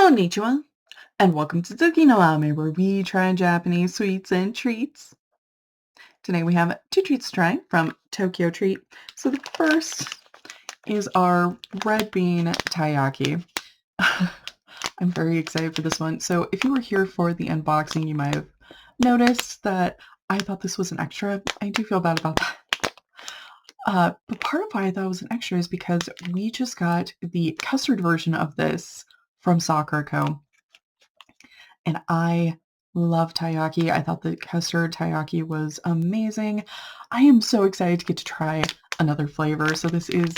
Konnichiwa, and welcome to Tsuki no Ame, where we try Japanese sweets and treats. Today we have two treats to try from Tokyo Treat. So the first is our red bean taiyaki. I'm very excited for this one. So if you were here for the unboxing, you might have noticed that I thought this was an extra. I do feel bad about that. But part of why I thought it was an extra is because we just got the custard version of this from Sakura Co. And I love taiyaki. I thought the custard taiyaki was amazing. I am so excited to get to try another flavor. So this is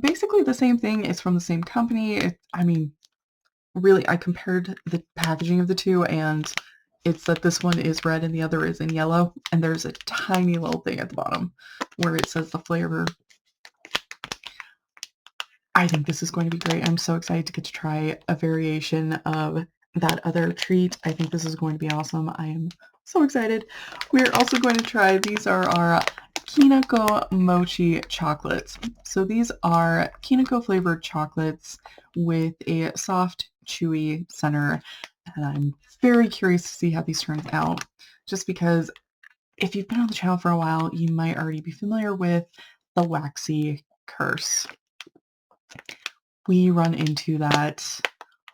basically the same thing. It's from the same company. Really, I compared the packaging of the two, and it's that this one is red and the other is in yellow. And there's a tiny little thing at the bottom where it says the flavor. I think this is going to be great. I'm so excited to get to try a variation of that other treat. I think this is going to be awesome. I am so excited. We're also going to try, these are our Kinako Mochi chocolates. So these are Kinako flavored chocolates with a soft, chewy center. And I'm very curious to see how these turn out, just because if you've been on the channel for a while, you might already be familiar with the waxy curse. We run into that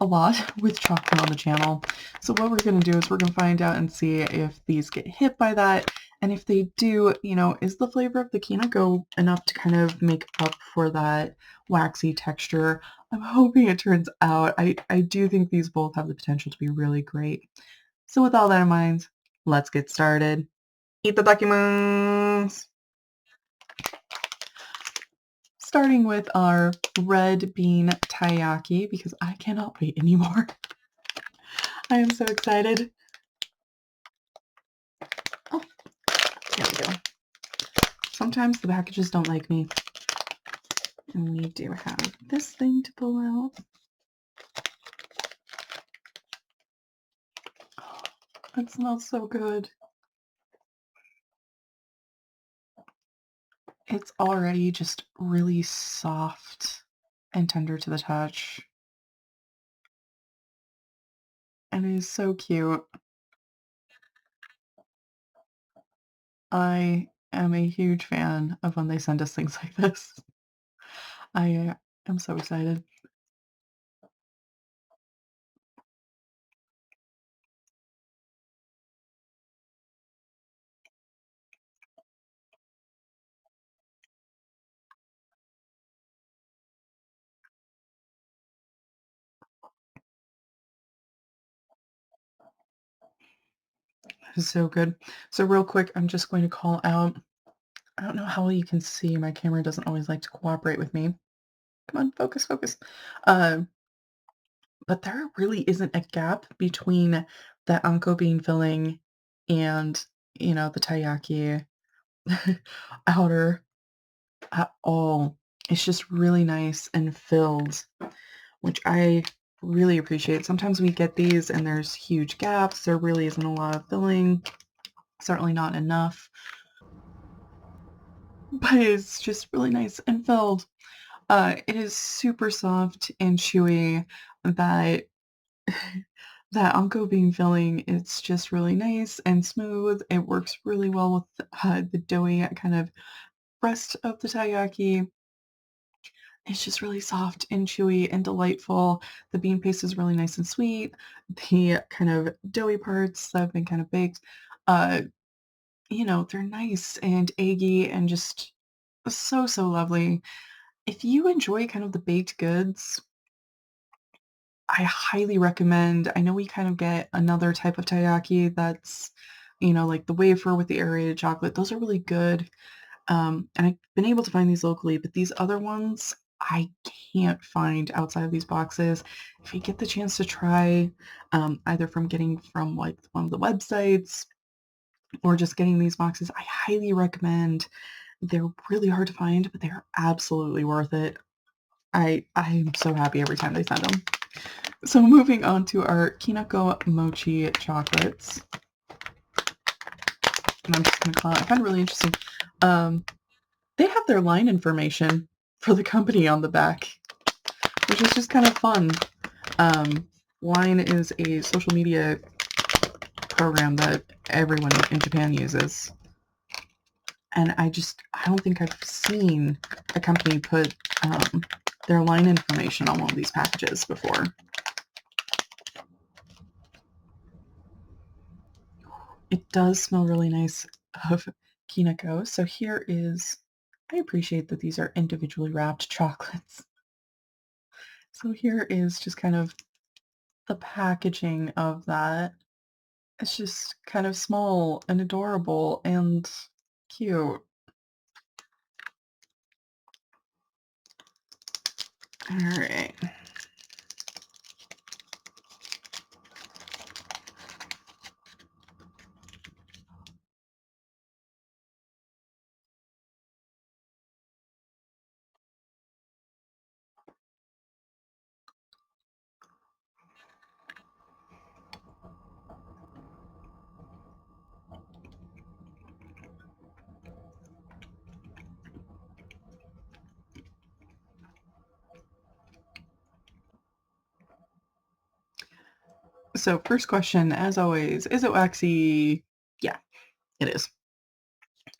a lot with chocolate on the channel. So what we're going to do is we're going to find out and see if these get hit by that. And if they do, is the flavor of the Kinako enough to kind of make up for that waxy texture? I'm hoping it turns out. I do think these both have the potential to be really great. So with all that in mind, let's get started. Itadakimasu! Starting with our red bean taiyaki, because I cannot wait anymore. I am so excited. Oh, there we go. Sometimes the packages don't like me. And we do have this thing to pull out. Oh, it smells so good. It's already just really soft and tender to the touch. And it is so cute. I am a huge fan of when they send us things like this. I am so excited. It's so good. So real quick, I'm just going to call out, I don't know how well you can see, my camera doesn't always like to cooperate with me. Come on, focus, focus. Uh, but there really isn't a gap between the anko bean filling and, the taiyaki outer at all. It's just really nice and filled, which I really appreciate. Sometimes we get these and there's huge gaps. There really isn't a lot of filling. Certainly not enough. But it's just really nice and filled. It is super soft and chewy. That that anko bean filling, it's just really nice and smooth. It works really well with the doughy kind of rest of the taiyaki. It's just really soft and chewy and delightful. The bean paste is really nice and sweet. The kind of doughy parts that have been kind of baked, uh, they're nice and eggy and just so, so lovely. If you enjoy kind of the baked goods, I highly recommend. I know we kind of get another type of taiyaki that's, like the wafer with the aerated chocolate. Those are really good. And I've been able to find these locally, but these other ones I can't find outside of these boxes. If you get the chance to try, either from getting from like one of the websites or just getting these boxes, I highly recommend. They're really hard to find, but they're absolutely worth it. I'm so happy every time they send them. So moving on to our Kinako Mochi chocolates. And I'm just going to call it, I find it really interesting. They have their line information for the company on the back, which is just kind of fun. Line is a social media program that everyone in Japan uses. And I don't think I've seen a company put their line information on one of these packages before. It does smell really nice of Kinako. So here is, I appreciate that these are individually wrapped chocolates. So here is just kind of the packaging of that. It's just kind of small and adorable and cute. All right. So first question, as always, is it waxy? Yeah, it is.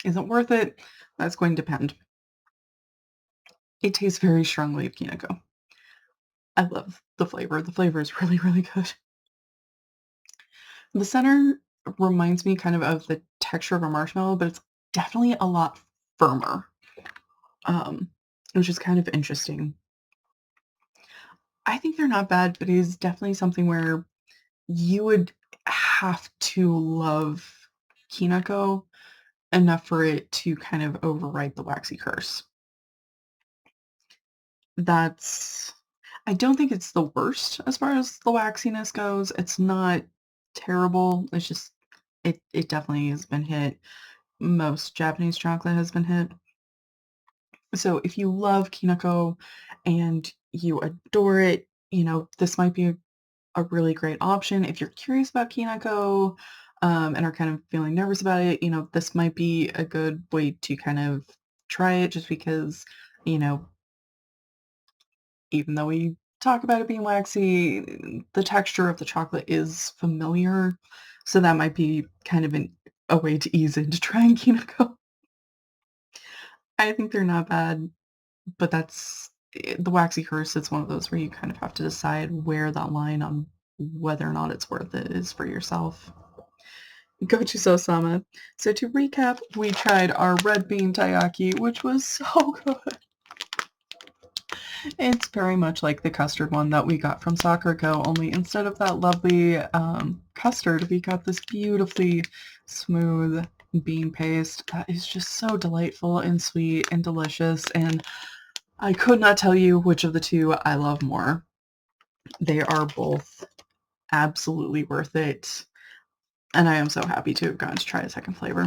Is it worth it? That's going to depend. It tastes very strongly of Kinako. I love the flavor. The flavor is really, really good. The center reminds me kind of the texture of a marshmallow, but it's definitely a lot firmer, um, which is kind of interesting. I think they're not bad, but it is definitely something where you would have to love Kinako enough for it to kind of override the waxy curse. That's I don't think it's the worst as far as the waxiness goes. It's not terrible. It's just it definitely has been hit. Most Japanese chocolate has been hit. So if you love Kinako and you adore it, this might be a really great option. If you're curious about Kinako, and are kind of feeling nervous about it, this might be a good way to kind of try it just because, you know, even though we talk about it being waxy, the texture of the chocolate is familiar. So that might be kind of a way to ease into trying Kinako. I think they're not bad, but the waxy curse. It's one of those where you kind of have to decide where that line on whether or not it's worth it is for yourself. Gochu-so-sama. So to recap, we tried our red bean taiyaki, which was so good. It's very much like the custard one that we got from Sakura Co. Only instead of that lovely custard, we got this beautifully smooth bean paste that is just so delightful and sweet and delicious. And I could not tell you which of the two I love more. They are both absolutely worth it. And I am so happy to have gotten to try a second flavor.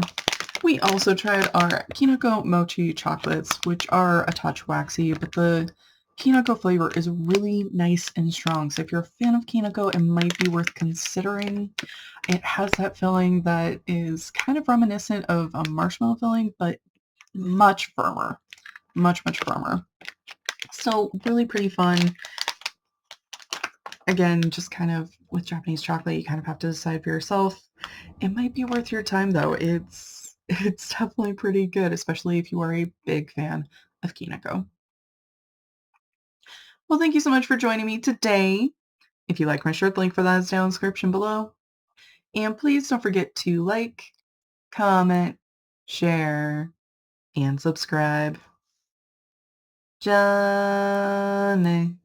We also tried our Kinako Mochi chocolates, which are a touch waxy, but the Kinako flavor is really nice and strong. So if you're a fan of Kinako, it might be worth considering. It has that filling that is kind of reminiscent of a marshmallow filling, but much firmer. Much, much firmer. Still really pretty fun. Again, just kind of with Japanese chocolate, you kind of have to decide for yourself. It might be worth your time though. It's definitely pretty good, especially if you are a big fan of Kinako. Well, thank you so much for joining me today. If you like my shirt, the link for that is down in the description below. And please don't forget to like, comment, share, and subscribe. Johnny.